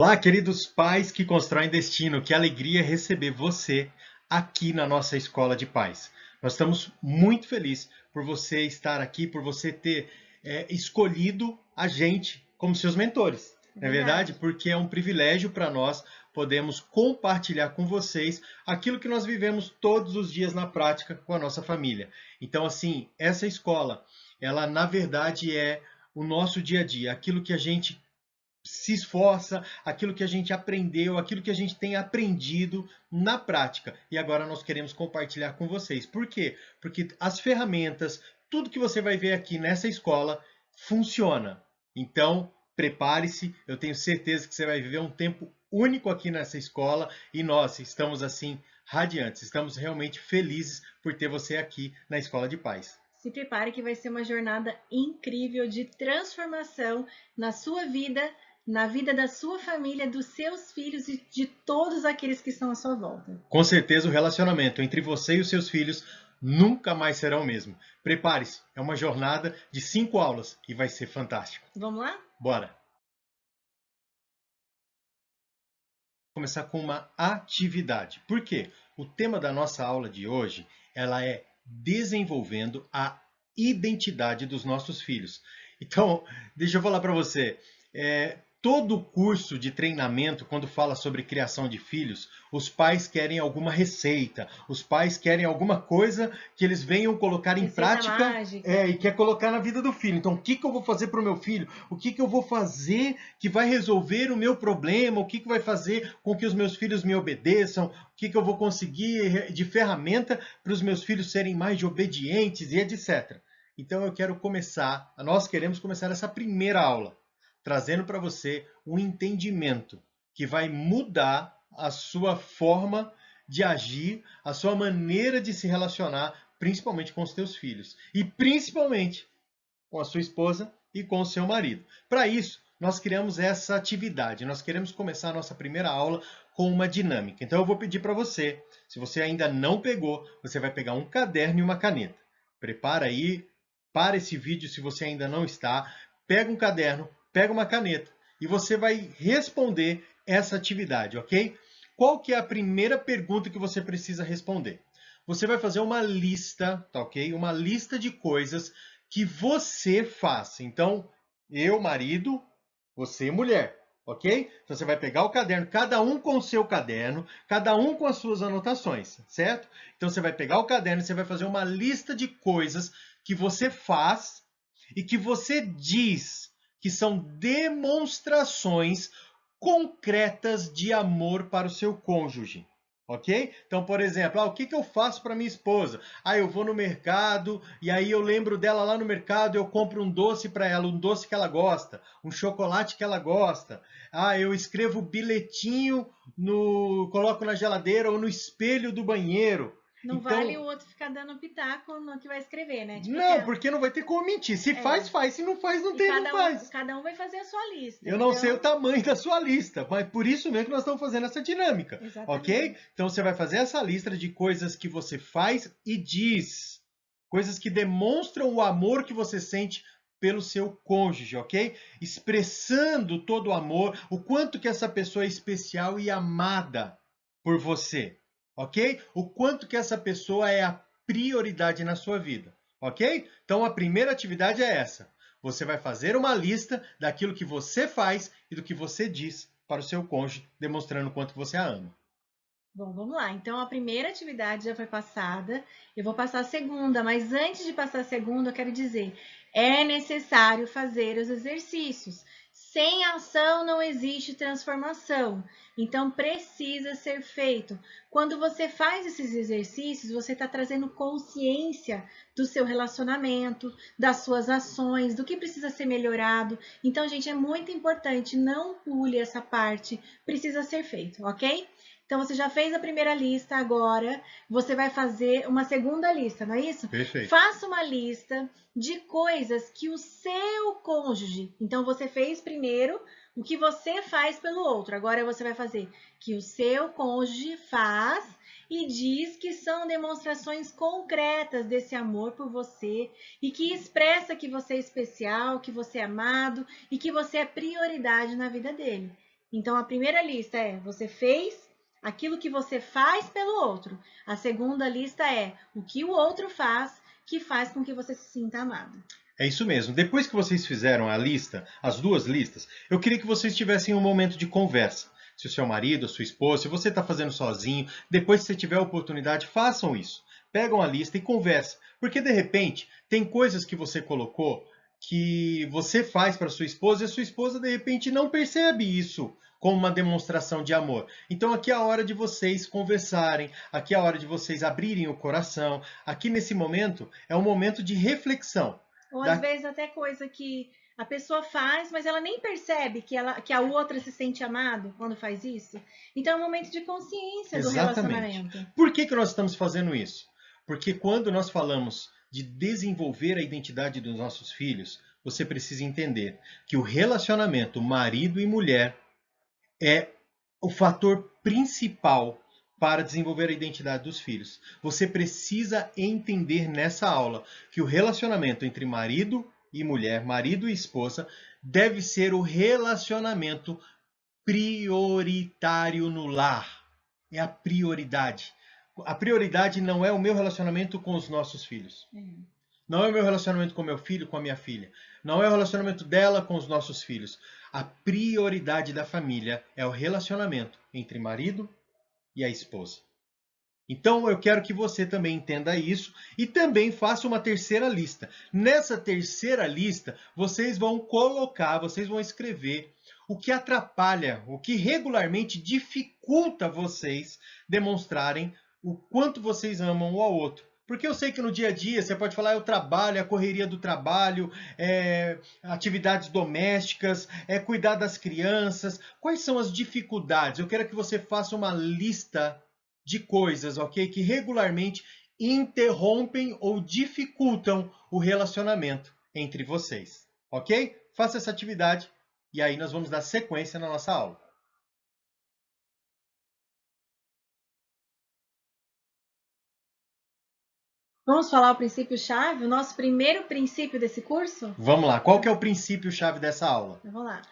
Olá, queridos pais que constroem destino, que alegria receber você aqui na nossa Escola de Pais. Nós estamos muito felizes por você estar aqui, por você ter escolhido a gente como seus mentores. É Não é verdade? verdade. Porque é um privilégio para nós podermos compartilhar com vocês aquilo que nós vivemos todos os dias na prática com a nossa família. Então, assim, essa escola, ela na verdade é o nosso dia a dia, aquilo que a gente se esforça, aquilo que a gente aprendeu, aquilo que a gente tem aprendido na prática. E agora nós queremos compartilhar com vocês. Por quê? Porque as ferramentas, tudo que você vai ver aqui nessa escola funciona. Então, prepare-se, eu tenho certeza que você vai viver um tempo único aqui nessa escola e nós estamos assim radiantes, estamos realmente felizes por ter você aqui na Escola de Paz. Se prepare que vai ser uma jornada incrível de transformação na sua vida, na vida da sua família, dos seus filhos e de todos aqueles que estão à sua volta. Com certeza o relacionamento entre você e os seus filhos nunca mais será o mesmo. Prepare-se, é uma jornada de 5 aulas e vai ser fantástico. Vamos lá? Bora! Começar com uma atividade. Por quê? O tema da nossa aula de hoje, ela é desenvolvendo a identidade dos nossos filhos. Então, deixa eu falar para você, todo curso de treinamento, quando fala sobre criação de filhos, os pais querem alguma receita, os pais querem alguma coisa que eles venham colocar em Receita prática mágica. e quer colocar na vida do filho. Então, o que eu vou fazer para o meu filho? O que eu vou fazer que vai resolver o meu problema? O que vai fazer com que os meus filhos me obedeçam? O que eu vou conseguir de ferramenta para os meus filhos serem mais obedientes e etc. Então, nós queremos começar essa primeira aula trazendo para você um entendimento que vai mudar a sua forma de agir, a sua maneira de se relacionar, principalmente com os teus filhos e principalmente com a sua esposa e com o seu marido. Para isso, nós criamos essa atividade. Nós queremos começar a nossa primeira aula com uma dinâmica. Então eu vou pedir para você, se você ainda não pegou, você vai pegar um caderno e uma caneta. Prepara aí, para esse vídeo se você ainda não está, pega um caderno, pega uma caneta e você vai responder essa atividade, ok? Qual que é a primeira pergunta que você precisa responder? Você vai fazer uma lista, tá ok? Uma lista de coisas que você faz. Então, eu, marido, você, mulher, ok? Então você vai pegar o caderno, cada um com o seu caderno, cada um com as suas anotações, certo? Então você vai pegar o caderno e você vai fazer uma lista de coisas que você faz e que você diz que são demonstrações concretas de amor para o seu cônjuge. Ok? Então, por exemplo, o que eu faço para minha esposa? Eu vou no mercado e aí eu lembro dela lá no mercado, eu compro um doce para ela, um doce que ela gosta, um chocolate que ela gosta. Eu escrevo bilhetinho coloco na geladeira ou no espelho do banheiro. Não vale Então, o outro ficar dando pitaco no que vai escrever, né? Tipo assim, não, porque não vai ter como mentir. Se faz, é. faz. Se não faz, não E tem, não faz. cada um vai fazer a sua lista. Eu não sei o Então, tamanho da sua lista, mas por isso mesmo que nós estamos fazendo essa dinâmica, ok? exatamente. Então você vai fazer essa lista de coisas que você faz e diz, coisas que demonstram o amor que você sente pelo seu cônjuge, ok? Expressando todo o amor, o quanto que essa pessoa é especial e amada por você, ok? O quanto que essa pessoa é a prioridade na sua vida, ok? Então a primeira atividade é essa. Você vai fazer uma lista daquilo que você faz e do que você diz para o seu cônjuge, demonstrando o quanto você a ama. Bom, vamos lá. Então, a primeira atividade já foi passada. Eu vou passar a segunda, mas antes de passar a segunda, eu quero dizer: é necessário fazer os exercícios. Sem ação não existe transformação. Então, precisa ser feito. Quando você faz esses exercícios, você está trazendo consciência do seu relacionamento, das suas ações, do que precisa ser melhorado. Então, gente, é muito importante. Não pule essa parte. Precisa ser feito, ok? Então, você já fez a primeira lista, agora você vai fazer uma segunda lista, não é isso? Perfeito. Faça uma lista de coisas que o seu cônjuge. Então, você fez primeiro o que você faz pelo outro, agora você vai fazer que o seu cônjuge faz e diz que são demonstrações concretas desse amor por você e que expressa que você é especial, que você é amado e que você é prioridade na vida dele. Então, a primeira lista é você fez aquilo que você faz pelo outro. A segunda lista é o que o outro faz que faz com que você se sinta amado. É isso mesmo. Depois que vocês fizeram a lista, as duas listas, eu queria que vocês tivessem um momento de conversa. Se o seu marido, a sua esposa, se você está fazendo sozinho, depois que você tiver a oportunidade, façam isso. Pegam a lista e conversem. Porque de repente, tem coisas que você colocou que você faz para sua esposa e a sua esposa de repente não percebe isso como uma demonstração de amor. Então aqui é a hora de vocês conversarem, aqui é a hora de vocês abrirem o coração. Aqui nesse momento é um momento de reflexão. Ou às vezes até coisa que a pessoa faz, mas ela nem percebe que a outra se sente amado quando faz isso. Então é um momento de consciência do relacionamento. Por que nós estamos fazendo isso? Porque quando nós falamos de desenvolver a identidade dos nossos filhos, você precisa entender que o relacionamento marido e mulher é o fator principal para desenvolver a identidade dos filhos. Você precisa entender nessa aula que o relacionamento entre marido e mulher, marido e esposa, deve ser o relacionamento prioritário no lar. É a prioridade. A prioridade não é o meu relacionamento com os nossos filhos. Não é o meu relacionamento com meu filho, com a minha filha. Não é o relacionamento dela com os nossos filhos. A prioridade da família é o relacionamento entre marido e a esposa. Então eu quero que você também entenda isso e também faça uma terceira lista. Nessa terceira lista, vocês vão colocar, vocês vão escrever o que atrapalha, o que regularmente dificulta vocês demonstrarem o quanto vocês amam um ao outro. Porque eu sei que no dia a dia você pode falar é o trabalho, a correria do trabalho, atividades domésticas, cuidar das crianças. Quais são as dificuldades? Eu quero que você faça uma lista de coisas, ok? Que regularmente interrompem ou dificultam o relacionamento entre vocês, ok? Faça essa atividade e aí nós vamos dar sequência na nossa aula. Vamos falar o princípio-chave, o nosso primeiro princípio desse curso? Vamos lá, qual que é o princípio-chave dessa aula? Vamos lá.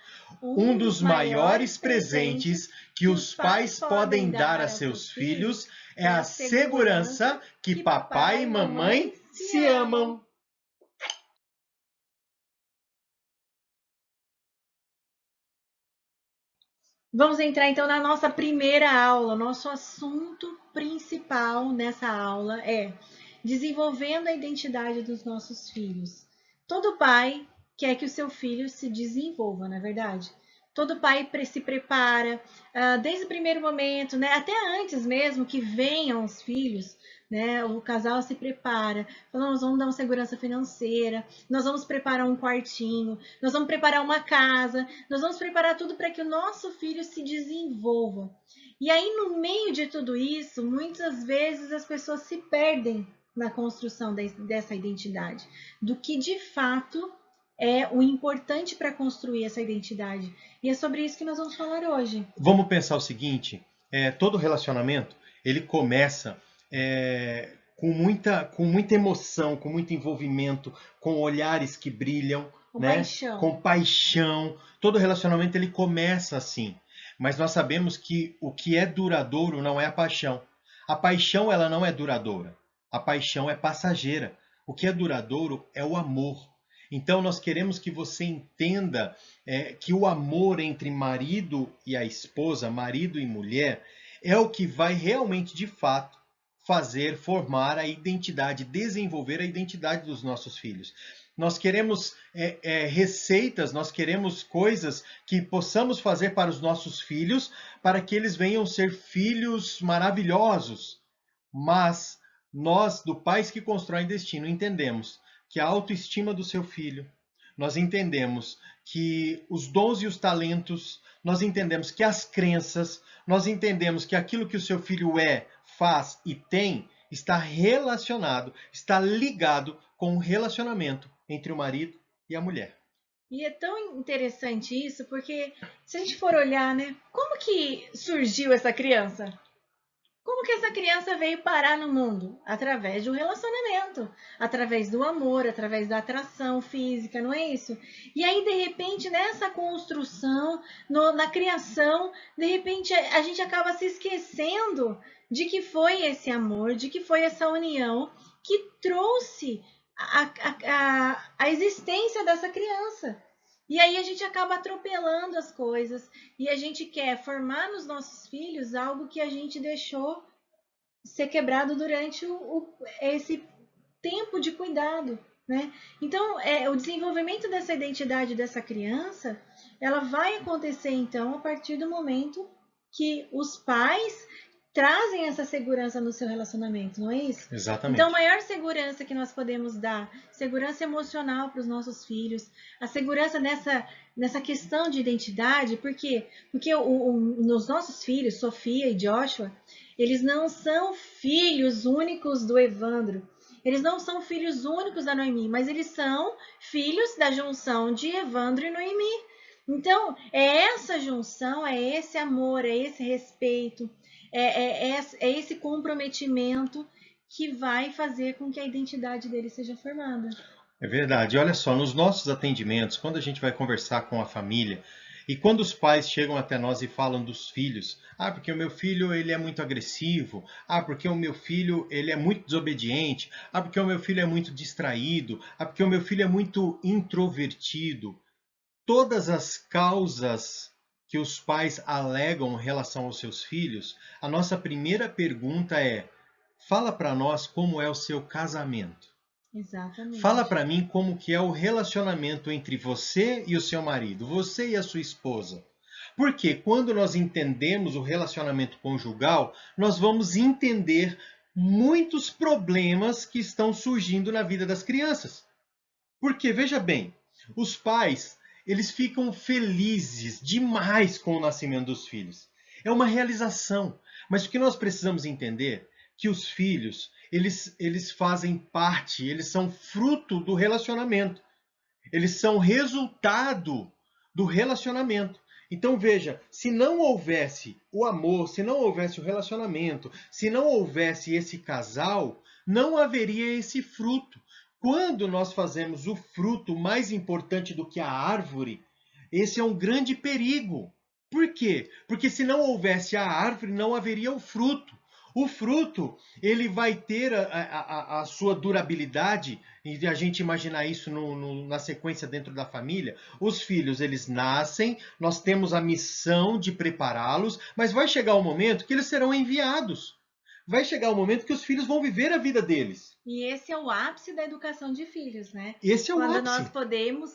Um dos maiores presentes que os pais podem dar a seus filhos é a segurança que papai e mamãe se amam. Vamos entrar então na nossa primeira aula. Nosso assunto principal nessa aula é desenvolvendo a identidade dos nossos filhos. Todo pai quer que o seu filho se desenvolva, não é verdade? Todo pai se prepara desde o primeiro momento, né? Até antes mesmo que venham os filhos, né? O casal se prepara, falando, nós vamos dar uma segurança financeira, nós vamos preparar um quartinho, nós vamos preparar uma casa, nós vamos preparar tudo para que o nosso filho se desenvolva. E aí, no meio de tudo isso, muitas vezes as pessoas se perdem na construção dessa identidade, do que de fato é o importante para construir essa identidade. E é sobre isso que nós vamos falar hoje. Vamos pensar o seguinte, todo relacionamento, ele começa com muita emoção, com muito envolvimento, com olhares que brilham, Com né? paixão. Com paixão. Todo relacionamento ele começa assim. Mas nós sabemos que o que é duradouro não é a paixão. A paixão ela não é duradoura. A paixão é passageira. O que é duradouro é o amor. Então nós queremos que você entenda que o amor entre marido e a esposa, marido e mulher, é o que vai realmente, de fato, formar a identidade, desenvolver a identidade dos nossos filhos. Nós queremos receitas, nós queremos coisas que possamos fazer para os nossos filhos, para que eles venham ser filhos maravilhosos. Mas nós, do Pais que Constroem Destino, entendemos que a autoestima do seu filho, nós entendemos que os dons e os talentos, nós entendemos que as crenças, nós entendemos que aquilo que o seu filho faz e tem, está relacionado, está ligado com o relacionamento entre o marido e a mulher. E é tão interessante isso, porque se a gente for olhar, né, como que surgiu essa criança? Como que essa criança veio parar no mundo? Através de um relacionamento, através do amor, através da atração física, não é isso? E aí, de repente, nessa construção, na criação, de repente a gente acaba se esquecendo de que foi esse amor, de que foi essa união que trouxe a existência dessa criança. E aí a gente acaba atropelando as coisas e a gente quer formar nos nossos filhos algo que a gente deixou ser quebrado durante esse tempo de cuidado, né? Então, o desenvolvimento dessa identidade dessa criança, ela vai acontecer então a partir do momento que os pais trazem essa segurança no seu relacionamento, não é isso? Exatamente. Então, a maior segurança que nós podemos dar, segurança emocional para os nossos filhos, a segurança nessa questão de identidade, por quê? Porque nos nossos filhos, Sofia e Joshua, eles não são filhos únicos do Evandro, eles não são filhos únicos da Noemi, mas eles são filhos da junção de Evandro e Noemi. Então, é essa junção, é esse amor, é esse respeito, é esse comprometimento que vai fazer com que a identidade dele seja formada. É verdade. Olha só, nos nossos atendimentos, quando a gente vai conversar com a família e quando os pais chegam até nós e falam dos filhos, porque o meu filho ele é muito agressivo, porque o meu filho ele é muito desobediente, porque o meu filho é muito distraído, porque o meu filho é muito introvertido. Todas as causas que os pais alegam em relação aos seus filhos, a nossa primeira pergunta é: fala para nós como é o seu casamento. Exatamente. Fala para mim como que é o relacionamento entre você e o seu marido, você e a sua esposa. Porque quando nós entendemos o relacionamento conjugal, nós vamos entender muitos problemas que estão surgindo na vida das crianças. Porque, veja bem, os pais, eles ficam felizes demais com o nascimento dos filhos. É uma realização. Mas o que nós precisamos entender é que os filhos, eles fazem parte, eles são fruto do relacionamento. Eles são resultado do relacionamento. Então veja, se não houvesse o amor, se não houvesse o relacionamento, se não houvesse esse casal, não haveria esse fruto. Quando nós fazemos o fruto mais importante do que a árvore, esse é um grande perigo. Por quê? Porque se não houvesse a árvore, não haveria o fruto. O fruto, ele vai ter a sua durabilidade, e a gente imaginar isso na sequência dentro da família. Os filhos, eles nascem, nós temos a missão de prepará-los, mas vai chegar o momento que eles serão enviados. Vai chegar o momento que os filhos vão viver a vida deles. E esse é o ápice da educação de filhos, né? Esse é o Quando ápice. nós podemos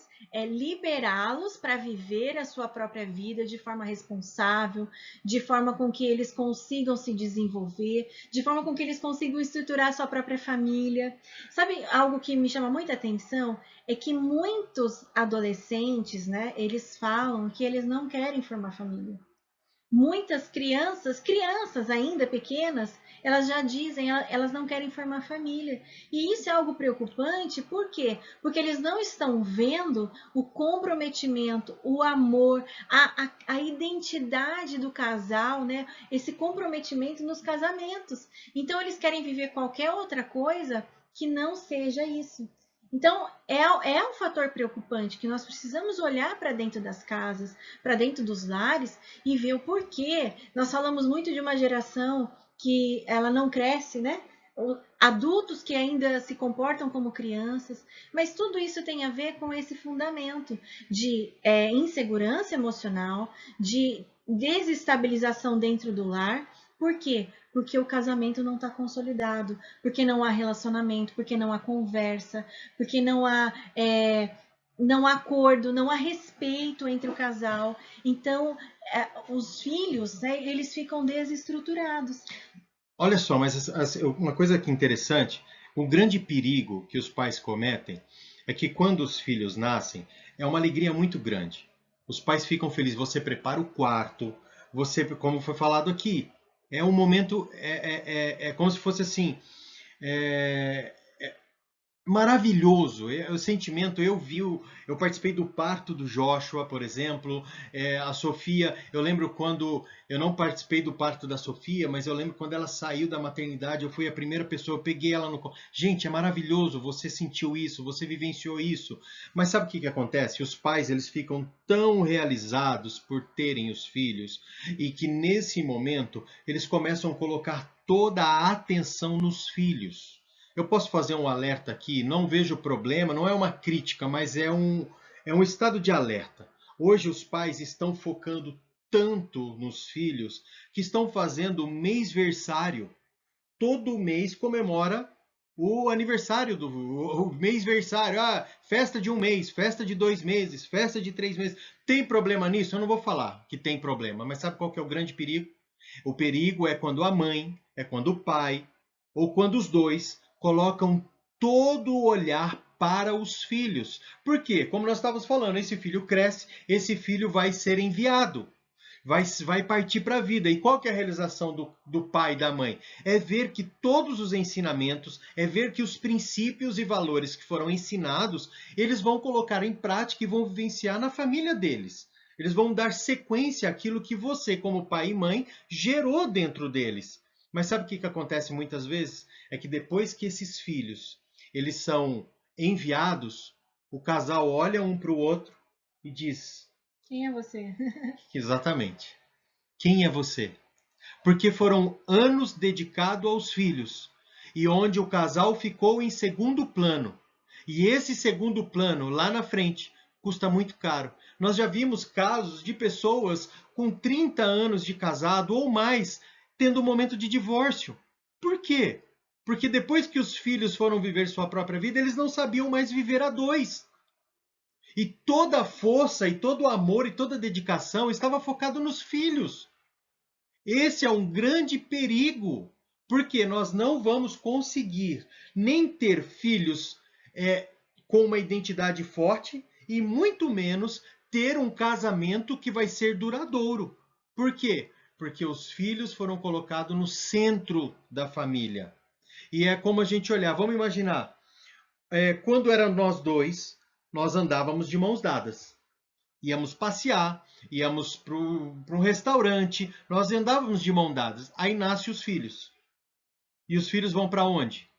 liberá-los para viver a sua própria vida de forma responsável, de forma com que eles consigam se desenvolver, de forma com que eles consigam estruturar a sua própria família. Sabe, algo que me chama muita atenção é que muitos adolescentes, né, eles falam que eles não querem formar família. Muitas crianças ainda pequenas, elas já dizem, elas não querem formar família. E isso é algo preocupante, por quê? Porque eles não estão vendo o comprometimento, o amor, a identidade do casal, né? Esse comprometimento nos casamentos. Então, eles querem viver qualquer outra coisa que não seja isso. Então, é um fator preocupante que nós precisamos olhar para dentro das casas, para dentro dos lares e ver o porquê. Nós falamos muito de uma geração que ela não cresce, né? Adultos que ainda se comportam como crianças, mas tudo isso tem a ver com esse fundamento de insegurança emocional, de desestabilização dentro do lar. Por quê? Porque o casamento não está consolidado, porque não há relacionamento, porque não há conversa, porque não há acordo, não há respeito entre o casal. Então, os filhos, né, eles ficam desestruturados. Olha só, mas uma coisa aqui interessante, o grande perigo que os pais cometem é que quando os filhos nascem, é uma alegria muito grande. Os pais ficam felizes, você prepara o quarto, você, como foi falado aqui, é um momento, como se fosse assim, é, maravilhoso. O sentimento, eu participei do parto do Joshua, por exemplo, a Sofia, eu lembro quando, eu não participei do parto da Sofia, mas eu lembro quando ela saiu da maternidade, eu fui a primeira pessoa, eu peguei ela no colo. Gente, é maravilhoso, você sentiu isso, você vivenciou isso. Mas sabe o que que acontece? Os pais, eles ficam tão realizados por terem os filhos, e que nesse momento, eles começam a colocar toda a atenção nos filhos. Eu posso fazer um alerta aqui, não vejo problema, não é uma crítica, mas é um estado de alerta. Hoje os pais estão focando tanto nos filhos que estão fazendo mêsversário. Todo mês comemora o aniversário o mêsversário. Ah, festa de um mês, festa de 2 meses, festa de 3 meses. Tem problema nisso? Eu não vou falar que tem problema, mas sabe qual que é o grande perigo? O perigo é quando a mãe, é quando o pai, ou quando os dois colocam todo o olhar para os filhos. Por quê? Como nós estávamos falando, esse filho cresce, esse filho vai ser enviado. Vai partir para a vida. E qual que é a realização do pai e da mãe? É ver que todos os ensinamentos, é ver que os princípios e valores que foram ensinados, eles vão colocar em prática e vão vivenciar na família deles. Eles vão dar sequência àquilo que você, como pai e mãe, gerou dentro deles. Mas sabe o que acontece muitas vezes? É que depois que esses filhos eles são enviados, o casal olha um para o outro e diz: Quem é você? exatamente. Quem é você? Porque foram anos dedicados aos filhos e onde o casal ficou em segundo plano. E esse segundo plano, lá na frente, custa muito caro. Nós já vimos casos de pessoas com 30 anos de casado ou mais tendo um momento de divórcio. Por quê? Porque depois que os filhos foram viver sua própria vida, eles não sabiam mais viver a dois. E toda a força e todo o amor e toda a dedicação estava focado nos filhos. Esse é um grande perigo, porque nós não vamos conseguir nem ter filhos com uma identidade forte e muito menos ter um casamento que vai ser duradouro. Por quê? Porque os filhos foram colocados no centro da família. E é como a gente olhar, vamos imaginar, quando eram nós dois, nós andávamos de mãos dadas. Íamos passear, íamos para um restaurante, nós andávamos de mão dadas. Aí nascem os filhos. E os filhos vão para onde?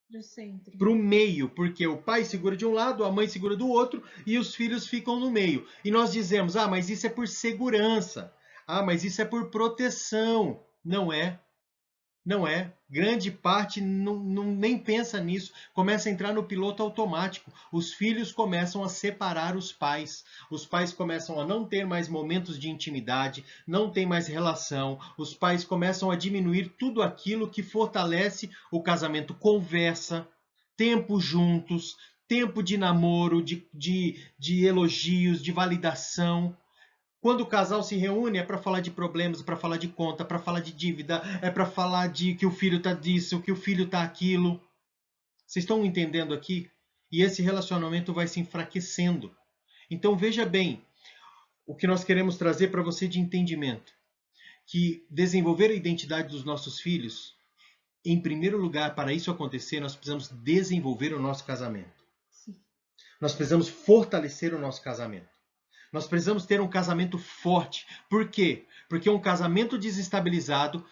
Do centro. Para o meio, porque o pai segura de um lado, a mãe segura do outro e os filhos ficam no meio. E nós dizemos: ah, mas isso é por segurança. Ah, mas isso é por proteção. Não é. Não é. Grande parte nem pensa nisso. Começa a entrar no piloto automático. Os filhos começam a separar os pais. Os pais começam a não ter mais momentos de intimidade, não tem mais relação. Os pais começam a diminuir tudo aquilo que fortalece o casamento. Conversa, tempo juntos, tempo de namoro, de elogios, de validação. Quando o casal se reúne é para falar de problemas, para falar de conta, para falar de dívida, é para falar de que o filho tá disso, que o filho tá aquilo. Vocês estão entendendo aqui? E esse relacionamento vai se enfraquecendo. Então veja bem, o que nós queremos trazer para você de entendimento, que desenvolver a identidade dos nossos filhos, em primeiro lugar, para isso acontecer, nós precisamos desenvolver o nosso casamento. Sim. Nós precisamos fortalecer o nosso casamento. Nós precisamos ter um casamento forte. Por quê? Porque um casamento desestabilizado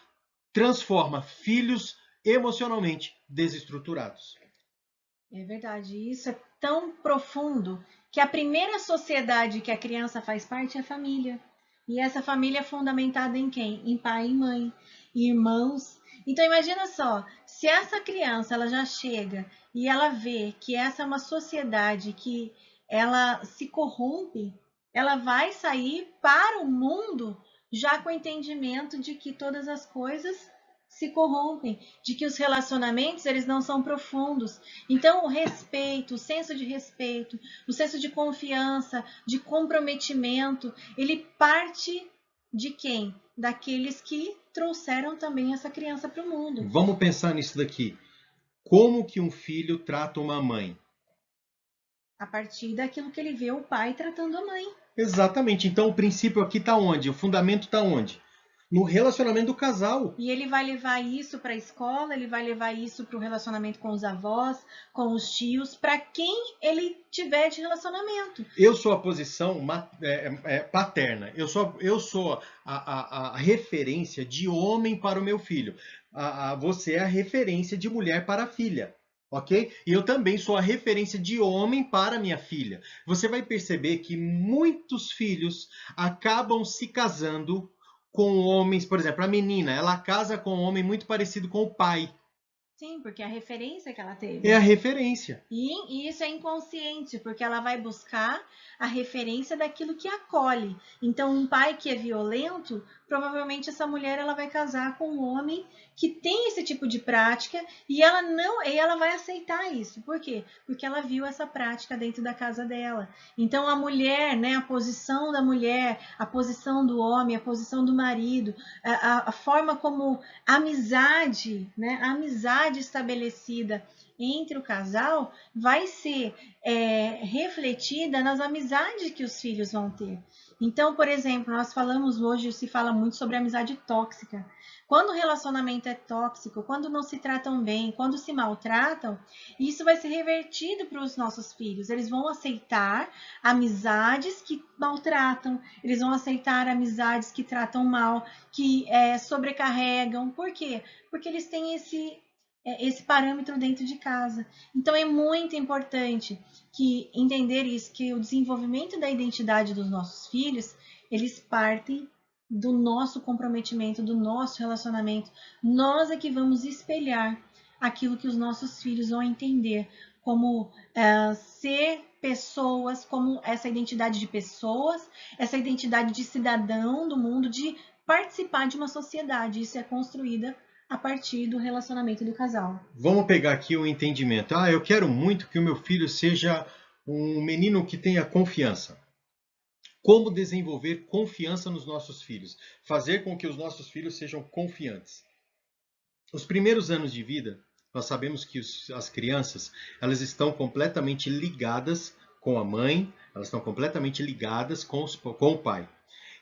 transforma filhos emocionalmente desestruturados. É verdade. Isso é tão profundo que a primeira sociedade que a criança faz parte é a família. E essa família é fundamentada em quem? Em pai e mãe, irmãos. Então imagina só, se essa criança ela já chega e ela vê que essa é uma sociedade que ela se corrompe, ela vai sair para o mundo já com o entendimento de que todas as coisas se corrompem, de que os relacionamentos eles não são profundos. Então, o respeito, o senso de confiança, de comprometimento, ele parte de quem? Daqueles que trouxeram também essa criança para o mundo. Vamos pensar nisso daqui. Como que um filho trata uma mãe? A partir daquilo que ele vê o pai tratando a mãe. Exatamente. Então o princípio aqui está onde? O fundamento está onde? no relacionamento do casal. E ele vai levar isso para a escola, ele vai levar isso para o relacionamento com os avós, com os tios, para quem ele tiver de relacionamento. Eu sou a posição paterna. Eu sou a referência de homem para o meu filho. Você é a referência de mulher para a filha. Ok? E eu também sou a referência de homem para minha filha. Você vai perceber que muitos filhos acabam se casando com homens, por exemplo, a menina, ela casa com um homem muito parecido com o pai. Sim, porque é a referência que ela teve. É a referência. E isso é inconsciente, porque ela vai buscar a referência daquilo que acolhe. Então, um pai que é violento, provavelmente essa mulher ela vai casar com um homem que tem esse tipo de prática e ela vai aceitar isso. Por quê? Porque ela viu essa prática dentro da casa dela. Então, a mulher, né, a posição da mulher, a posição do homem, a posição do marido, a forma como a amizade, né, a amizade estabelecida entre o casal vai ser refletida nas amizades que os filhos vão ter. Então, por exemplo, nós falamos hoje, se fala muito sobre amizade tóxica. Quando o relacionamento é tóxico, quando não se tratam bem, quando se maltratam, isso vai ser revertido para os nossos filhos. Eles vão aceitar amizades que maltratam, eles vão aceitar amizades que tratam mal, que sobrecarregam. Por quê? Porque eles têm esse parâmetro dentro de casa. Então é muito importante que entender isso, que o desenvolvimento da identidade dos nossos filhos, eles partem do nosso comprometimento, do nosso relacionamento. Nós é que vamos espelhar aquilo que os nossos filhos vão entender como ser pessoas, como essa identidade de pessoas, essa identidade de cidadão do mundo, de participar de uma sociedade. Isso é construída a partir do relacionamento do casal. Vamos pegar aqui o entendimento. Eu quero muito que o meu filho seja um menino que tenha confiança. Como desenvolver confiança nos nossos filhos? Fazer com que os nossos filhos sejam confiantes. Os primeiros anos de vida, nós sabemos que as crianças, elas estão completamente ligadas com a mãe, elas estão completamente ligadas com o pai.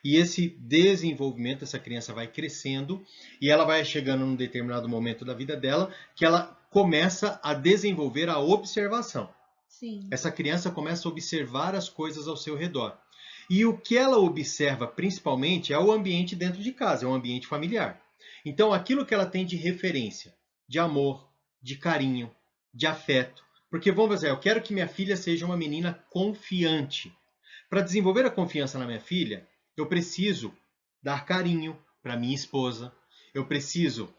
E esse desenvolvimento, essa criança vai crescendo e ela vai chegando num determinado momento da vida dela que ela começa a desenvolver a observação. Sim. Essa criança começa a observar as coisas ao seu redor. E o que ela observa principalmente é o ambiente dentro de casa, é o ambiente familiar. Então, aquilo que ela tem de referência, de amor, de carinho, de afeto. Porque vamos dizer, eu quero que minha filha seja uma menina confiante. Para desenvolver a confiança na minha filha, eu preciso dar carinho para minha esposa, eu preciso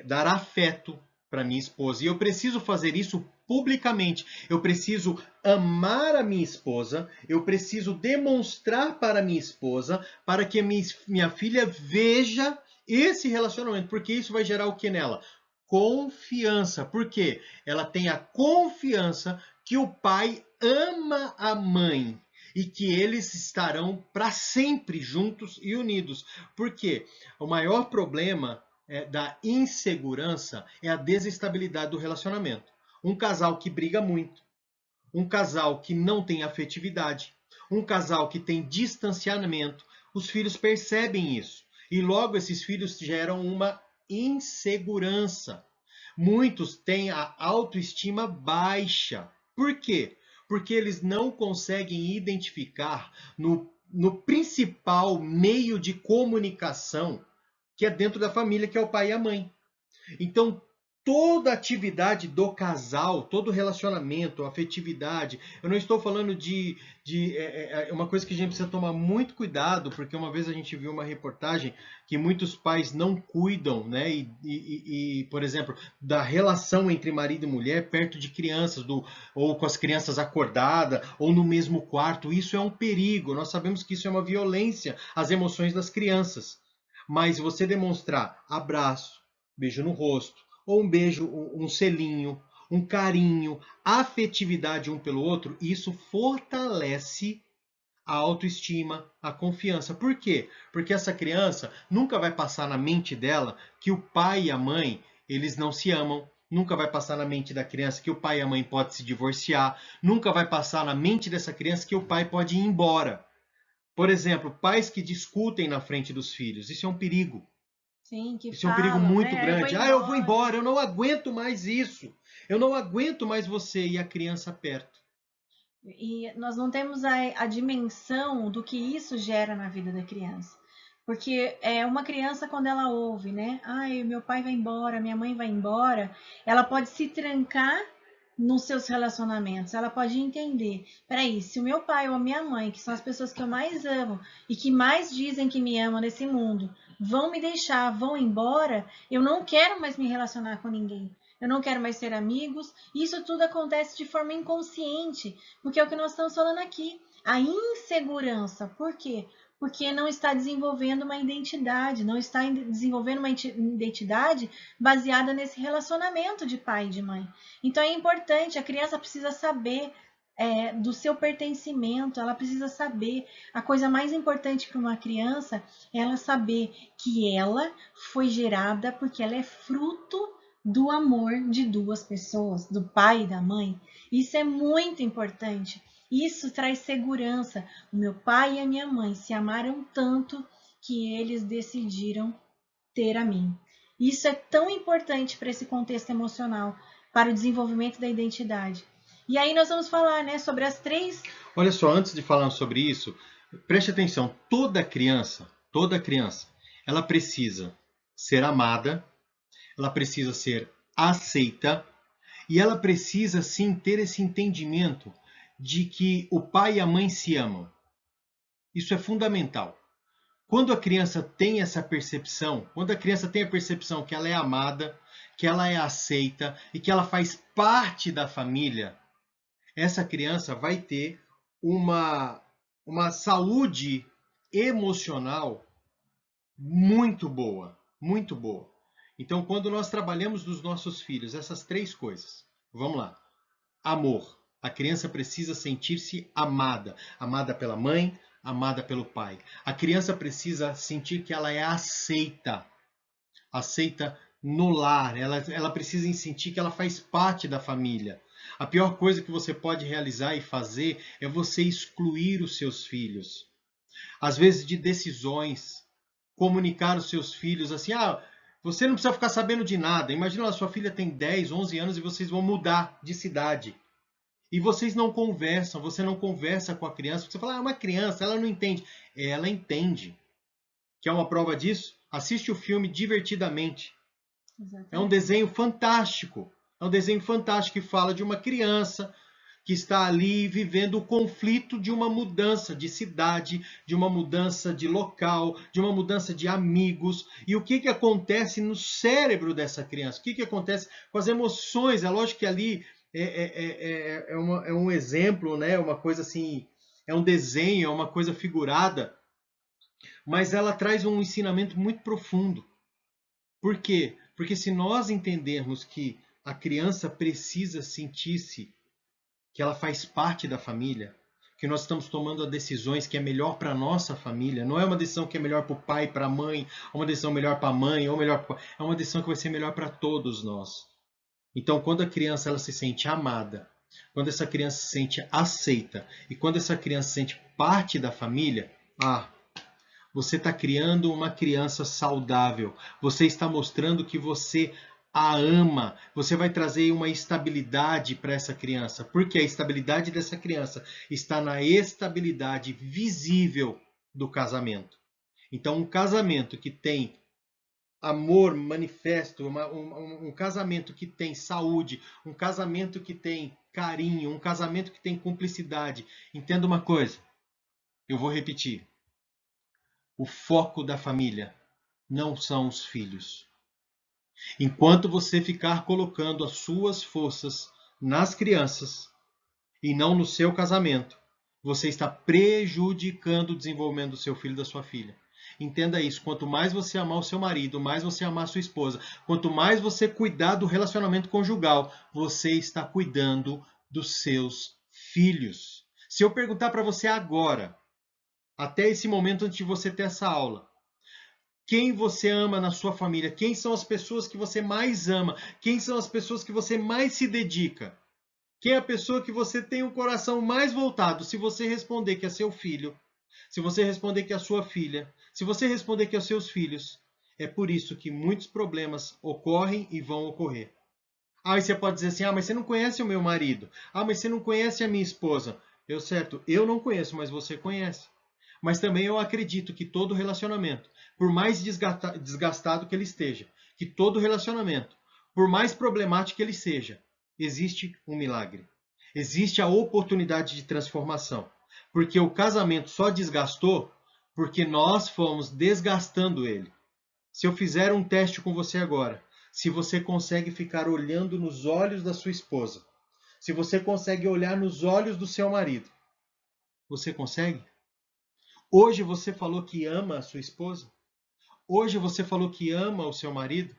dar afeto para minha esposa e eu preciso fazer isso publicamente. Eu preciso amar a minha esposa, eu preciso demonstrar para minha esposa, para que a minha filha veja esse relacionamento, porque isso vai gerar o que nela? Confiança. Por quê? Ela tem a confiança que o pai ama a mãe e que eles estarão para sempre juntos e unidos. Por quê? O maior problema da insegurança é a desestabilidade do relacionamento. Um casal que briga muito, um casal que não tem afetividade, um casal que tem distanciamento, os filhos percebem isso. E logo esses filhos geram uma insegurança. Muitos têm a autoestima baixa. Por quê? Porque eles não conseguem identificar no principal meio de comunicação que é dentro da família, que é o pai e a mãe. Então, toda atividade do casal, todo relacionamento, afetividade, eu não estou falando de uma coisa que a gente precisa tomar muito cuidado, porque uma vez a gente viu uma reportagem que muitos pais não cuidam, né? Por exemplo, da relação entre marido e mulher perto de crianças, ou com as crianças acordadas, ou no mesmo quarto. Isso é um perigo. Nós sabemos que isso é uma violência às emoções das crianças. Mas você demonstrar abraço, beijo no rosto, ou um beijo, um selinho, um carinho, afetividade um pelo outro, isso fortalece a autoestima, a confiança. Por quê? Porque essa criança nunca vai passar na mente dela que o pai e a mãe, eles não se amam. Nunca vai passar na mente da criança que o pai e a mãe podem se divorciar. Nunca vai passar na mente dessa criança que o pai pode ir embora. Por exemplo, pais que discutem na frente dos filhos. Isso é um perigo. Sim, que Isso é um perigo falam, muito né? grande. Eu vou embora, eu não aguento mais isso. Eu não aguento mais você e a criança perto. E nós não temos a dimensão do que isso gera na vida da criança. Porque é uma criança, quando ela ouve, né? Ai, meu pai vai embora, minha mãe vai embora, ela pode se trancar nos seus relacionamentos. Ela pode entender: peraí, se o meu pai ou a minha mãe, que são as pessoas que eu mais amo e que mais dizem que me amam nesse mundo, vão me deixar, vão embora, eu não quero mais me relacionar com ninguém. Eu não quero mais ser amigos. Isso tudo acontece de forma inconsciente, porque é o que nós estamos falando aqui. A insegurança. Por quê? Porque não está desenvolvendo uma identidade, não está desenvolvendo uma identidade baseada nesse relacionamento de pai e de mãe. Então é importante, a criança precisa saber do seu pertencimento, ela precisa saber. A coisa mais importante para uma criança é ela saber que ela foi gerada porque ela é fruto do amor de duas pessoas, do pai e da mãe. Isso é muito importante. Isso traz segurança. O meu pai e a minha mãe se amaram tanto que eles decidiram ter a mim. Isso é tão importante para esse contexto emocional, para o desenvolvimento da identidade. E aí nós vamos falar, né, sobre as três. Olha só, antes de falar sobre isso, preste atenção. Toda criança, ela precisa ser amada, ela precisa ser aceita e ela precisa sim ter esse entendimento de que o pai e a mãe se amam. Isso é fundamental. Quando a criança tem essa percepção, quando a criança tem a percepção que ela é amada, que ela é aceita e que ela faz parte da família, essa criança vai ter uma saúde emocional muito boa, muito boa. Então, quando nós trabalhamos dos nossos filhos essas três coisas, vamos lá. Amor. A criança precisa sentir-se amada. Amada pela mãe, amada pelo pai. A criança precisa sentir que ela é aceita. Aceita no lar. Ela precisa sentir que ela faz parte da família. A pior coisa que você pode realizar e fazer é você excluir os seus filhos. Às vezes de decisões, comunicar aos seus filhos assim, você não precisa ficar sabendo de nada. Imagina, a sua filha tem 10, 11 anos e vocês vão mudar de cidade. E vocês não conversam, você não conversa com a criança. Você fala, é uma criança, ela não entende. Ela entende. Quer uma prova disso? Assiste o filme Divertidamente. É um desenho fantástico. É um desenho fantástico que fala de uma criança que está ali vivendo o conflito de uma mudança de cidade, de uma mudança de local, de uma mudança de amigos. E o que, que acontece no cérebro dessa criança? O que, que acontece com as emoções? É lógico que ali é um exemplo, né? Uma coisa assim, é um desenho, é uma coisa figurada, mas ela traz um ensinamento muito profundo. Por quê? Porque se nós entendermos que a criança precisa sentir-se que ela faz parte da família, que nós estamos tomando decisões que é melhor para a nossa família, não é uma decisão que é melhor para o pai, para a mãe, uma decisão melhor para a mãe, ou melhor é uma decisão que vai ser melhor para todos nós. Então, quando a criança ela se sente amada, quando essa criança se sente aceita e quando essa criança se sente parte da família, você está criando uma criança saudável. Você está mostrando que você a ama. Você vai trazer uma estabilidade para essa criança. Porque a estabilidade dessa criança está na estabilidade visível do casamento. Então, um casamento que tem amor manifesto, um casamento que tem saúde, um casamento que tem carinho, um casamento que tem cumplicidade. Entenda uma coisa, eu vou repetir. O foco da família não são os filhos. Enquanto você ficar colocando as suas forças nas crianças e não no seu casamento, você está prejudicando o desenvolvimento do seu filho e da sua filha. Entenda isso. Quanto mais você amar o seu marido, mais você amar a sua esposa, quanto mais você cuidar do relacionamento conjugal, você está cuidando dos seus filhos. Se eu perguntar para você agora, até esse momento antes de você ter essa aula, quem você ama na sua família? Quem são as pessoas que você mais ama? Quem são as pessoas que você mais se dedica? Quem é a pessoa que você tem o coração mais voltado? Se você responder que é seu filho, Se você responder que é a sua filha, se você responder que é os seus filhos, é por isso que muitos problemas ocorrem e vão ocorrer. Aí você pode dizer assim, mas você não conhece o meu marido. Mas você não conhece a minha esposa. Eu não conheço, mas você conhece. Mas também eu acredito que todo relacionamento, por mais desgastado que ele esteja, que todo relacionamento, por mais problemático que ele seja, existe um milagre. Existe a oportunidade de transformação. Porque o casamento só desgastou porque nós fomos desgastando ele. Se eu fizer um teste com você agora, se você consegue ficar olhando nos olhos da sua esposa, se você consegue olhar nos olhos do seu marido, você consegue? Hoje você falou que ama a sua esposa? Hoje você falou que ama o seu marido?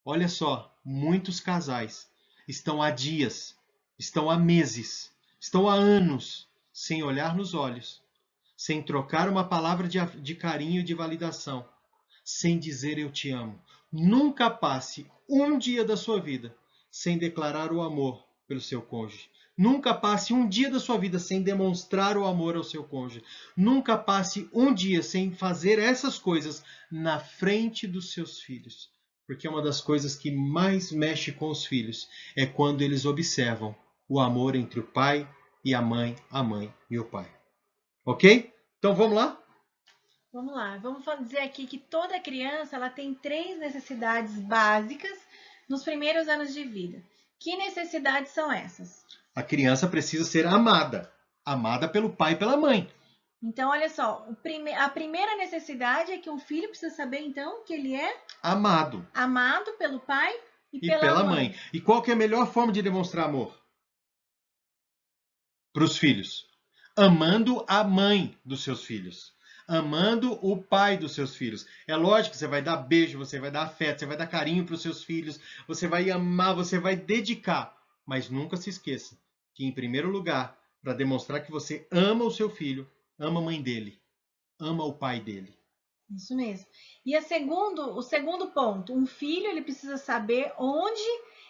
Olha só, muitos casais estão há dias, estão há meses, estão há anos sem olhar nos olhos, sem trocar uma palavra de carinho e de validação, sem dizer eu te amo. Nunca passe um dia da sua vida sem declarar o amor pelo seu cônjuge. Nunca passe um dia da sua vida sem demonstrar o amor ao seu cônjuge. Nunca passe um dia sem fazer essas coisas na frente dos seus filhos. Porque uma das coisas que mais mexe com os filhos é quando eles observam o amor entre o pai e a mãe e o pai. Ok? Então vamos lá? Vamos lá, vamos dizer aqui que toda criança ela tem 3 necessidades básicas nos primeiros anos de vida. Que necessidades são essas? A criança precisa ser amada. Amada pelo pai e pela mãe. Então, olha só, a primeira necessidade é que um filho precisa saber, então, que ele é amado. Amado pelo pai e pela mãe. E qual que é a melhor forma de demonstrar amor? Para os filhos. Amando a mãe dos seus filhos. Amando o pai dos seus filhos. É lógico que você vai dar beijo, você vai dar afeto, você vai dar carinho para os seus filhos, você vai amar, você vai dedicar. Mas nunca se esqueça que, em primeiro lugar, para demonstrar que você ama o seu filho, ama a mãe dele, ama o pai dele. Isso mesmo. E o segundo ponto, um filho ele precisa saber onde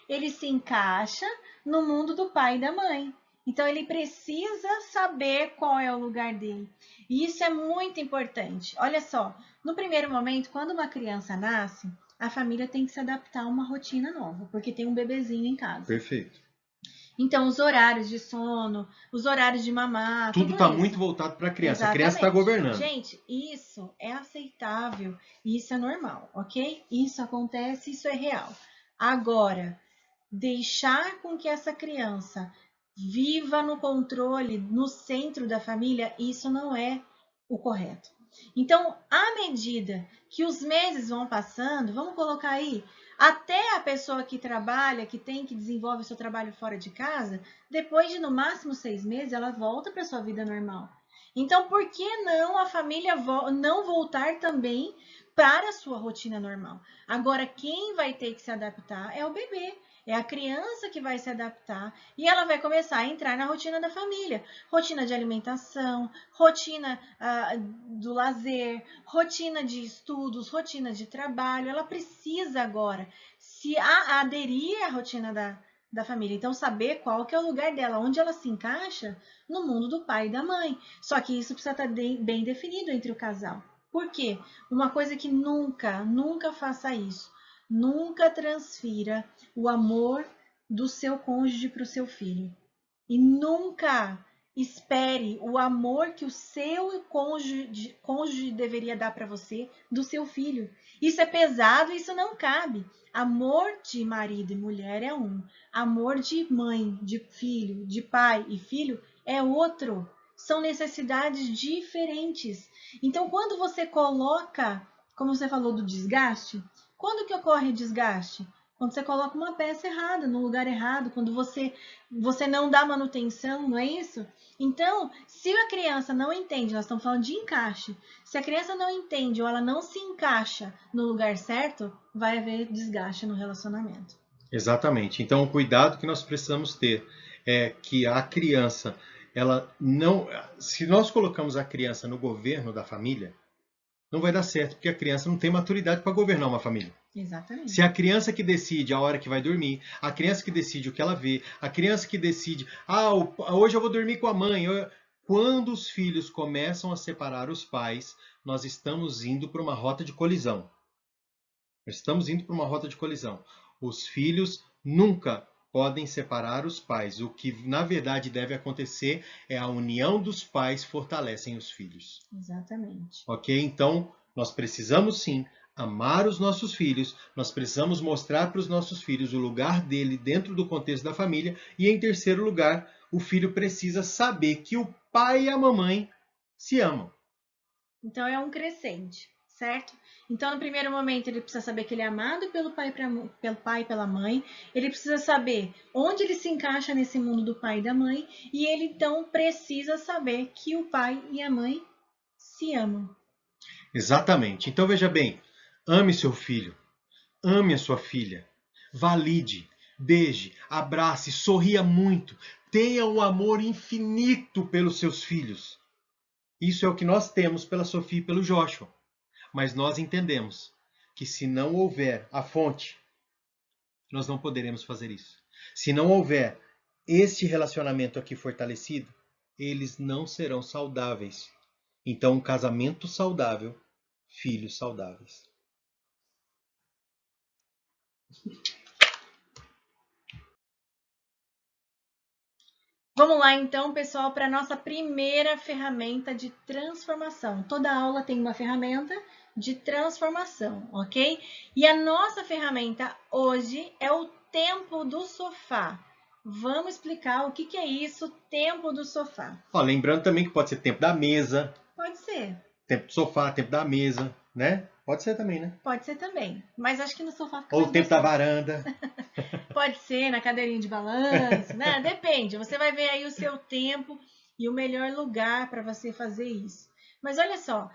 ele se encaixa no mundo do pai e da mãe. Então ele precisa saber qual é o lugar dele. E isso é muito importante. Olha só, no primeiro momento, quando uma criança nasce, a família tem que se adaptar a uma rotina nova, porque tem um bebezinho em casa. Perfeito. Então, os horários de sono, os horários de mamar, tudo está muito voltado para a criança. Exatamente. A criança está governando. Gente, isso é aceitável, isso é normal, ok? Isso acontece, isso é real. Agora, deixar com que essa criança viva no controle, no centro da família, isso não é o correto. Então, à medida que os meses vão passando, vamos colocar aí, até a pessoa que trabalha, que desenvolve o seu trabalho fora de casa, depois de no máximo 6 meses, ela volta para sua vida normal. Então, por que não a família não voltar também para a sua rotina normal? Agora, quem vai ter que se adaptar é o bebê. É a criança que vai se adaptar e ela vai começar a entrar na rotina da família. Rotina de alimentação, rotina do lazer, rotina de estudos, rotina de trabalho. Ela precisa agora se aderir à rotina da família. Então, saber qual que é o lugar dela, onde ela se encaixa no mundo do pai e da mãe. Só que isso precisa estar bem definido entre o casal. Por quê? Uma coisa que nunca faça isso. Nunca transfira o amor do seu cônjuge para o seu filho. E nunca espere o amor que o seu cônjuge deveria dar para você do seu filho. Isso é pesado, isso não cabe. Amor de marido e mulher é um. Amor de mãe, de filho, de pai e filho é outro. São necessidades diferentes. Então, quando você coloca, como você falou do desgaste, quando que ocorre o desgaste? Quando você coloca uma peça errada, no lugar errado, quando você não dá manutenção, não é isso? Então, se a criança não entende, nós estamos falando de encaixe, se a criança não entende ou ela não se encaixa no lugar certo, vai haver desgaste no relacionamento. Exatamente. Então, o cuidado que nós precisamos ter é que a criança, ela não... Se nós colocamos a criança no governo da família, não vai dar certo, porque a criança não tem maturidade para governar uma família. Exatamente. Se a criança que decide a hora que vai dormir, a criança que decide o que ela vê, a criança que decide, hoje eu vou dormir com a mãe, Quando os filhos começam a separar os pais, nós estamos indo para uma rota de colisão. Estamos indo para uma rota de colisão. Os filhos nunca podem separar os pais. O que, na verdade, deve acontecer é a união dos pais fortalecem os filhos. Exatamente. Ok? Então, nós precisamos sim amar os nossos filhos, nós precisamos mostrar para os nossos filhos o lugar dele dentro do contexto da família. E, em terceiro lugar, o filho precisa saber que o pai e a mamãe se amam. Então é um crescente, certo? Então, no primeiro momento, ele precisa saber que ele é amado pelo pai e pela mãe. Ele precisa saber onde ele se encaixa nesse mundo do pai e da mãe. E ele, então, precisa saber que o pai e a mãe se amam. Exatamente. Então, veja bem, ame seu filho, ame a sua filha, valide, beije, abrace, sorria muito, tenha um amor infinito pelos seus filhos. Isso é o que nós temos pela Sofia e pelo Joshua. Mas nós entendemos que se não houver a fonte, nós não poderemos fazer isso. Se não houver este relacionamento aqui fortalecido, eles não serão saudáveis. Então, um casamento saudável, filhos saudáveis. Vamos lá, então, pessoal, para a nossa primeira ferramenta de transformação. Toda aula tem uma ferramenta de transformação, ok? E a nossa ferramenta hoje é o tempo do sofá. Vamos explicar o que é isso, tempo do sofá. Ó, lembrando também que pode ser tempo da mesa. Pode ser. Tempo do sofá, tempo da mesa, né? Pode ser também, né? Pode ser também, mas acho que no sofá fica Ou mais o tempo da gostoso. varanda. Pode ser na cadeirinha de balanço, né? Depende. Você vai ver aí o seu tempo e o melhor lugar para você fazer isso. Mas olha só,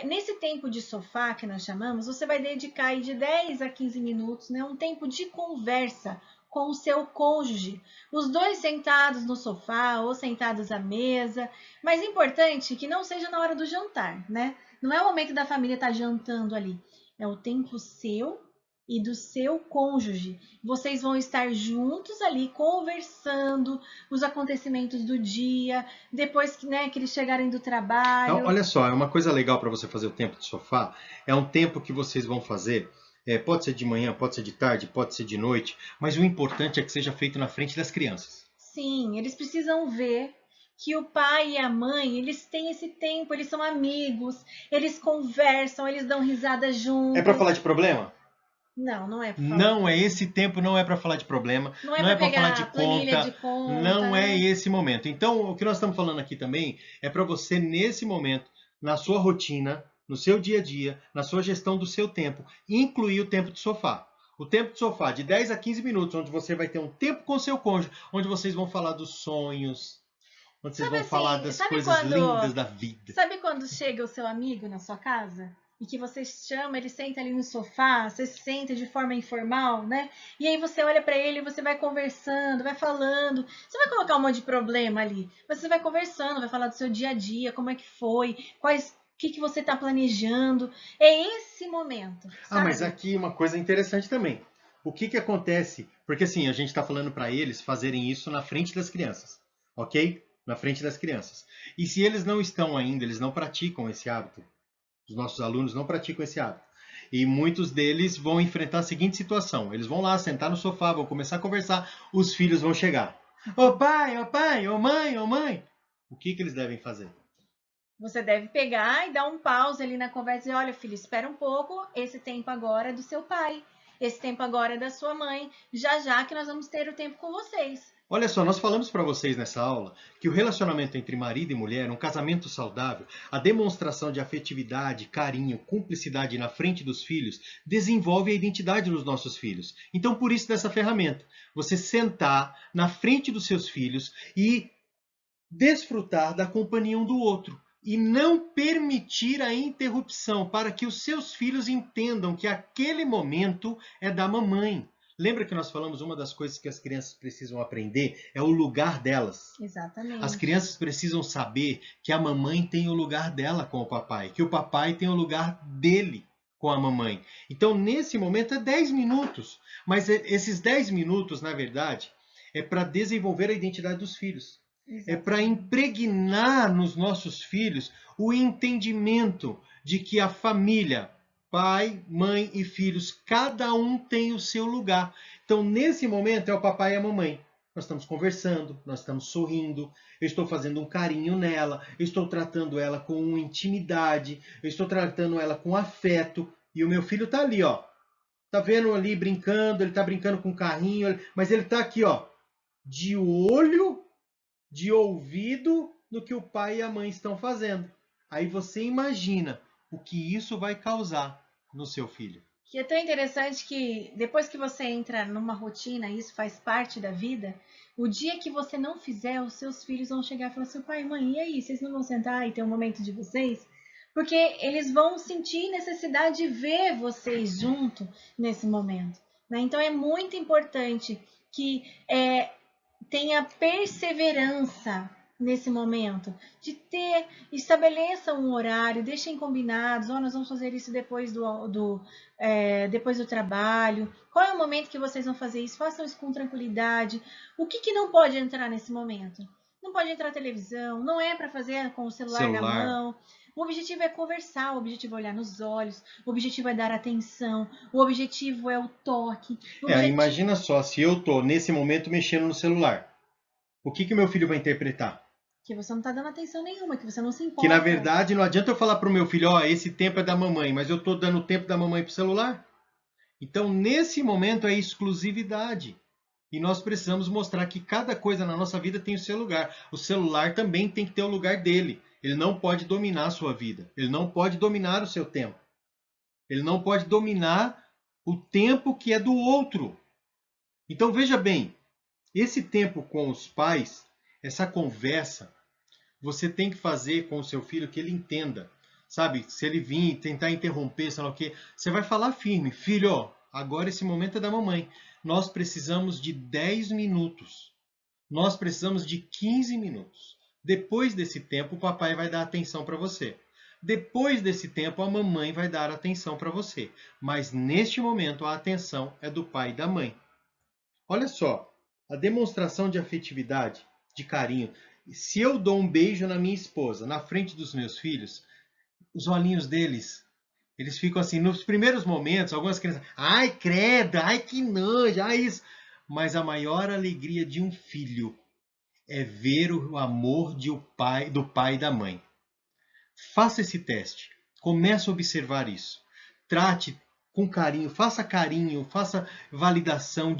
nesse tempo de sofá que nós chamamos, você vai dedicar aí de 10 a 15 minutos, né? Um tempo de conversa com o seu cônjuge. Os dois sentados no sofá ou sentados à mesa. Mas é importante que não seja na hora do jantar, né? Não é o momento da família estar jantando ali. É o tempo seu e do seu cônjuge. Vocês vão estar juntos ali conversando os acontecimentos do dia, depois que, né, que eles chegarem do trabalho. Então, olha só, é uma coisa legal para você fazer o tempo de sofá. É um tempo que vocês vão fazer. Pode ser de manhã, pode ser de tarde, pode ser de noite. Mas o importante é que seja feito na frente das crianças. Sim, eles precisam ver que o pai e a mãe, eles têm esse tempo, eles são amigos, eles conversam, eles dão risada juntos. É para falar de problema? Não, não é para falar. Não é esse tempo, não é para falar de problema, Não é para pra falar pegar de planilha conta, de conta, não é né? esse momento. Então, o que nós estamos falando aqui também é para você, nesse momento, na sua rotina, no seu dia a dia, na sua gestão do seu tempo, incluir o tempo de sofá. O tempo de sofá de 10 a 15 minutos, onde você vai ter um tempo com seu cônjuge, onde vocês vão falar dos sonhos, onde vocês vão falar das coisas lindas da vida. Sabe quando chega o seu amigo na sua casa? E que você chama, ele senta ali no sofá, você se senta de forma informal, né? E aí você olha para ele, você vai conversando, vai falando. Você vai colocar um monte de problema ali, mas você vai conversando, vai falar do seu dia a dia, como é que foi, o que você está planejando. É esse momento. Ah, Sabe? mas aqui uma coisa interessante também. O que acontece? Porque assim, a gente está falando para eles fazerem isso na frente das crianças, ok? Na frente das crianças. E se eles não estão ainda, eles não praticam esse hábito, os nossos alunos não praticam esse hábito. E muitos deles vão enfrentar a seguinte situação. Eles vão lá, sentar no sofá, vão começar a conversar, os filhos vão chegar. Ô pai, ô mãe, ô mãe. O que eles devem fazer? Você deve pegar e dar um pause ali na conversa e dizer, olha, filho, espera um pouco, esse tempo agora é do seu pai, esse tempo agora é da sua mãe, já que nós vamos ter o tempo com vocês. Olha só, nós falamos para vocês nessa aula que o relacionamento entre marido e mulher, um casamento saudável, a demonstração de afetividade, carinho, cumplicidade na frente dos filhos, desenvolve a identidade dos nossos filhos. Então, por isso dessa ferramenta, você sentar na frente dos seus filhos e desfrutar da companhia um do outro. E não permitir a interrupção para que os seus filhos entendam que aquele momento é da mamãe. Lembra que nós falamos uma das coisas que as crianças precisam aprender é o lugar delas. Exatamente. As crianças precisam saber que a mamãe tem o lugar dela com o papai, que o papai tem o lugar dele com a mamãe. Então, nesse momento, é 10 minutos. Mas esses 10 minutos, na verdade, é para desenvolver a identidade dos filhos. É para impregnar nos nossos filhos o entendimento de que a família, pai, mãe e filhos, cada um tem o seu lugar. Então, nesse momento, é o papai e a mamãe. Nós estamos conversando, nós estamos sorrindo, eu estou fazendo um carinho nela, eu estou tratando ela com intimidade, eu estou tratando ela com afeto, e o meu filho está ali, ó. Tá vendo ali brincando, ele está brincando com o carrinho, mas ele está aqui, ó, de olho, de ouvido no que o pai e a mãe estão fazendo. Aí você imagina o que isso vai causar no seu filho. Que é tão interessante que depois que você entra numa rotina, isso faz parte da vida, o dia que você não fizer, os seus filhos vão chegar e falar assim, pai, mãe, e aí, vocês não vão sentar e ter um momento de vocês? Porque eles vão sentir necessidade de ver vocês junto nesse momento. Né? Então é muito importante que tenha perseverança nesse momento, de estabeleça um horário, deixem combinados, nós vamos fazer isso depois depois do trabalho, qual é o momento que vocês vão fazer isso, façam isso com tranquilidade, o que não pode entrar nesse momento? Não pode entrar televisão, não é para fazer com o celular na mão. O objetivo é conversar, o objetivo é olhar nos olhos, o objetivo é dar atenção, o objetivo é o toque. Imagina só, se eu tô nesse momento mexendo no celular, o que meu filho vai interpretar? Que você não está dando atenção nenhuma, que você não se importa. Que na verdade não adianta eu falar pro meu filho, ó, esse tempo é da mamãe, mas eu tô dando o tempo da mamãe pro celular. Então, nesse momento é exclusividade. E nós precisamos mostrar que cada coisa na nossa vida tem o seu lugar. O celular também tem que ter o lugar dele. Ele não pode dominar a sua vida. Ele não pode dominar o seu tempo. Ele não pode dominar o tempo que é do outro. Então, veja bem, esse tempo com os pais, essa conversa, você tem que fazer com o seu filho que ele entenda. Sabe, se ele vir tentar interromper, sei lá o quê, você vai falar firme. Filho, ó, agora esse momento é da mamãe. Nós precisamos de 10 minutos. Nós precisamos de 15 minutos. Depois desse tempo, o papai vai dar atenção para você. Depois desse tempo, a mamãe vai dar atenção para você. Mas neste momento, a atenção é do pai e da mãe. Olha só, a demonstração de afetividade, de carinho. Se eu dou um beijo na minha esposa, na frente dos meus filhos, os olhinhos deles, eles ficam assim, nos primeiros momentos, algumas crianças, ai credo, ai que nojo, ai isso. Mas a maior alegria de um filho é ver o amor do pai e da mãe. Faça esse teste, comece a observar isso. Trate com carinho, faça validação,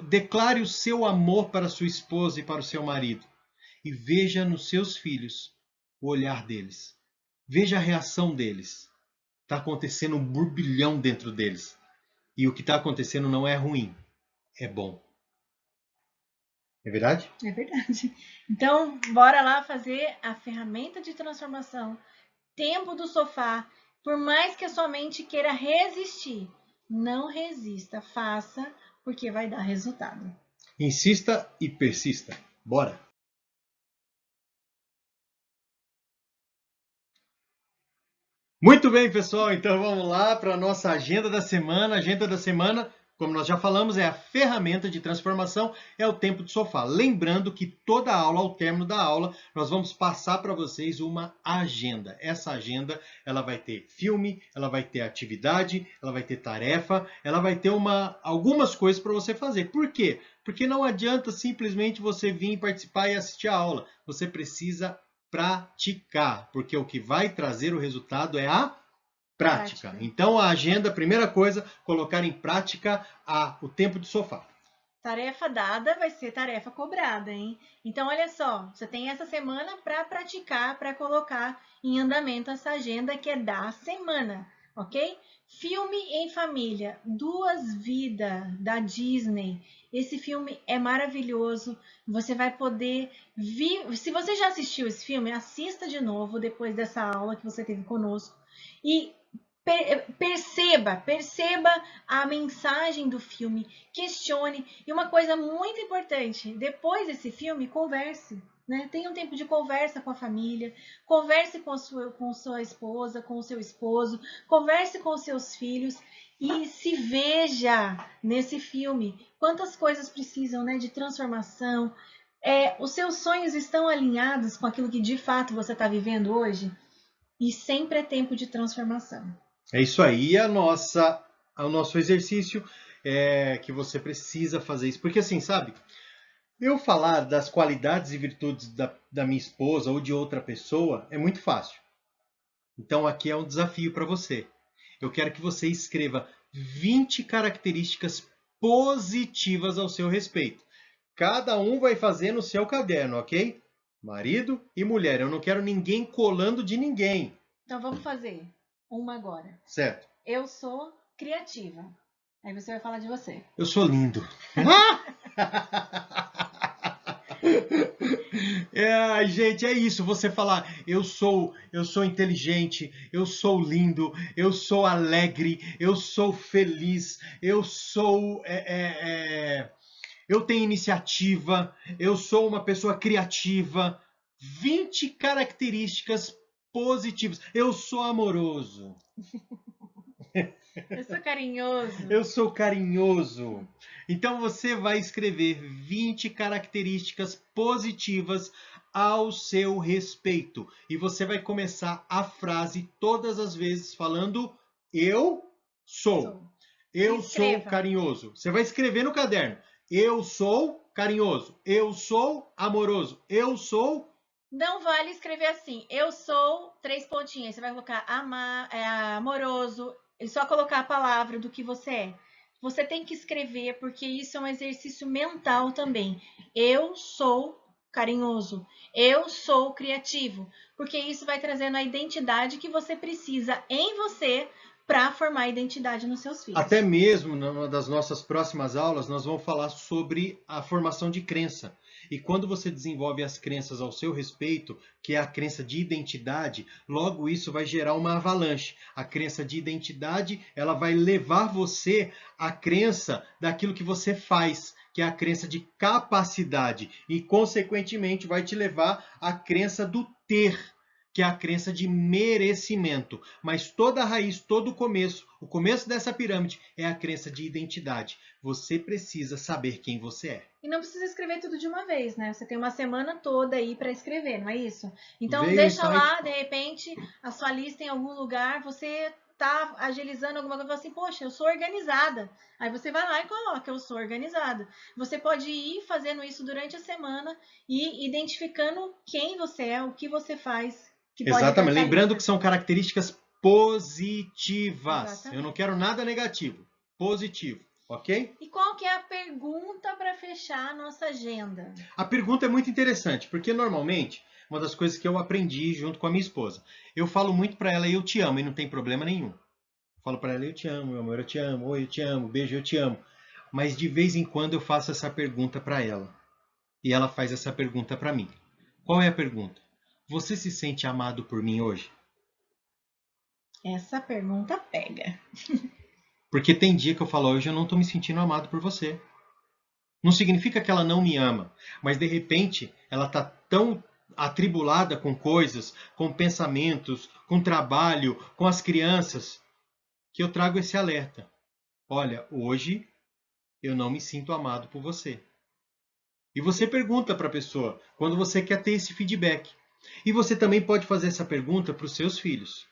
declare o seu amor para sua esposa e para o seu marido. E veja nos seus filhos o olhar deles. Veja a reação deles. Está acontecendo um burbilhão dentro deles. E o que está acontecendo não é ruim, é bom. É verdade? É verdade. Então, bora lá fazer a ferramenta de transformação. Tempo do sofá. Por mais que a sua mente queira resistir, não resista. Faça, porque vai dar resultado. Insista e persista. Bora! Muito bem, pessoal. Então vamos lá para a nossa agenda da semana. A agenda da semana, como nós já falamos, é a ferramenta de transformação, é o tempo de sofá. Lembrando que toda aula, ao término da aula, nós vamos passar para vocês uma agenda. Essa agenda, ela vai ter filme, ela vai ter atividade, ela vai ter tarefa, ela vai ter algumas coisas para você fazer. Por quê? Porque não adianta simplesmente você vir participar e assistir a aula. Você precisa praticar, porque o que vai trazer o resultado é a prática. Então, a agenda, primeira coisa, colocar em prática o tempo de sofá. Tarefa dada vai ser tarefa cobrada, hein? Então, olha só, você tem essa semana para praticar, para colocar em andamento essa agenda que é da semana, ok? Filme em família, Duas Vidas, da Disney. Esse filme é maravilhoso. Você vai poder se você já assistiu esse filme, assista de novo depois dessa aula que você teve conosco e perceba a mensagem do filme, questione. E uma coisa muito importante, depois desse filme, converse. Né? Tenha um tempo de conversa com a família, converse com sua esposa, com o seu esposo, converse com os seus filhos e se veja nesse filme. Quantas coisas precisam, né, de transformação, Os seus sonhos estão alinhados com aquilo que de fato você está vivendo hoje? E sempre é tempo de transformação. É isso aí, o nosso exercício é que você precisa fazer isso. Porque assim, sabe, eu falar das qualidades e virtudes da minha esposa ou de outra pessoa é muito fácil. Então aqui é um desafio para você. Eu quero que você escreva 20 características positivas ao seu respeito. Cada um vai fazer no seu caderno, ok? Marido e mulher. Eu não quero ninguém colando de ninguém. Então vamos fazer uma agora. Certo. Eu sou criativa. Aí você vai falar de você. Eu sou lindo. Gente, é isso. Você falar, eu sou inteligente, eu sou lindo, eu sou alegre, eu sou feliz, eu tenho iniciativa, eu sou uma pessoa criativa. 20 características positivas. Eu sou amoroso. Eu sou carinhoso. Eu sou carinhoso. Então você vai escrever 20 características positivas ao seu respeito. E você vai começar a frase todas as vezes falando eu sou. Eu sou carinhoso. Você vai escrever no caderno. Eu sou carinhoso. Eu sou amoroso. Eu sou... Não vale escrever assim. Eu sou 3 pontinhos. Você vai colocar amoroso. E só colocar a palavra do que você é. Você tem que escrever, porque isso é um exercício mental também. Eu sou carinhoso. Eu sou criativo. Porque isso vai trazendo a identidade que você precisa em você para formar a identidade nos seus filhos. Até mesmo numa das nossas próximas aulas, nós vamos falar sobre a formação de crença. E quando você desenvolve as crenças ao seu respeito, que é a crença de identidade, logo isso vai gerar uma avalanche. A crença de identidade, ela vai levar você à crença daquilo que você faz, que é a crença de capacidade. E, consequentemente, vai te levar à crença do ter, que é a crença de merecimento. Mas toda a raiz, todo o começo dessa pirâmide é a crença de identidade. Você precisa saber quem você é. E não precisa escrever tudo de uma vez, né? Você tem uma semana toda aí para escrever, não é isso? Então deixa lá, de repente, a sua lista em algum lugar, você tá agilizando alguma coisa, assim, poxa, eu sou organizada. Aí você vai lá e coloca, eu sou organizada. Você pode ir fazendo isso durante a semana e identificando quem você é, o que você faz. Exatamente, lembrando que são características positivas. Exatamente. Eu não quero nada negativo, positivo, ok? E qual que é a pergunta para fechar a nossa agenda? A pergunta é muito interessante, porque normalmente, uma das coisas que eu aprendi junto com a minha esposa, eu falo muito para ela, eu te amo, e não tem problema nenhum. Eu falo para ela, eu te amo, meu amor, eu te amo, oi, eu te amo, beijo, eu te amo. Mas de vez em quando eu faço essa pergunta para ela. E ela faz essa pergunta para mim. Qual é a pergunta? Você se sente amado por mim hoje? Essa pergunta pega. Porque tem dia que eu falo, hoje eu não estou me sentindo amado por você. Não significa que ela não me ama, mas de repente ela está tão atribulada com coisas, com pensamentos, com trabalho, com as crianças, que eu trago esse alerta. Olha, hoje eu não me sinto amado por você. E você pergunta para a pessoa quando você quer ter esse feedback. E você também pode fazer essa pergunta para os seus filhos.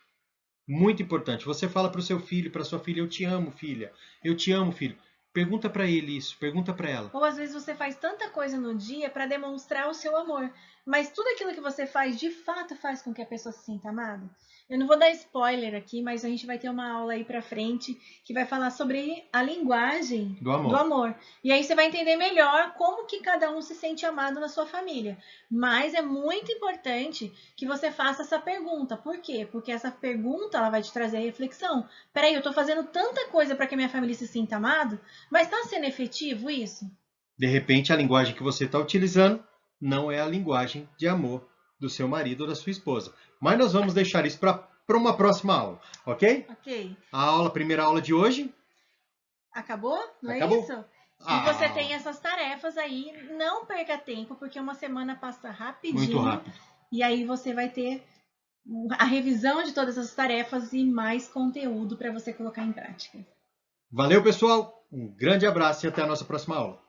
Muito importante. Você fala para o seu filho, para sua filha, eu te amo, filha. Eu te amo, filho. Pergunta para ele isso, pergunta para ela. Ou às vezes você faz tanta coisa no dia para demonstrar o seu amor, mas tudo aquilo que você faz, de fato, faz com que a pessoa se sinta amada? Eu não vou dar spoiler aqui, mas a gente vai ter uma aula aí pra frente que vai falar sobre a linguagem do amor. E aí você vai entender melhor como que cada um se sente amado na sua família. Mas é muito importante que você faça essa pergunta. Por quê? Porque essa pergunta ela vai te trazer a reflexão. Peraí, eu tô fazendo tanta coisa para que a minha família se sinta amado, mas tá sendo efetivo isso? De repente, a linguagem que você está utilizando não é a linguagem de amor do seu marido ou da sua esposa. Mas nós vamos deixar isso para uma próxima aula, ok? Ok. A primeira aula de hoje... Acabou? Não Acabou. É isso? E você tem essas tarefas aí, não perca tempo, porque uma semana passa rapidinho. Muito rápido. E aí você vai ter a revisão de todas as tarefas e mais conteúdo para você colocar em prática. Valeu, pessoal. Um grande abraço e até a nossa próxima aula.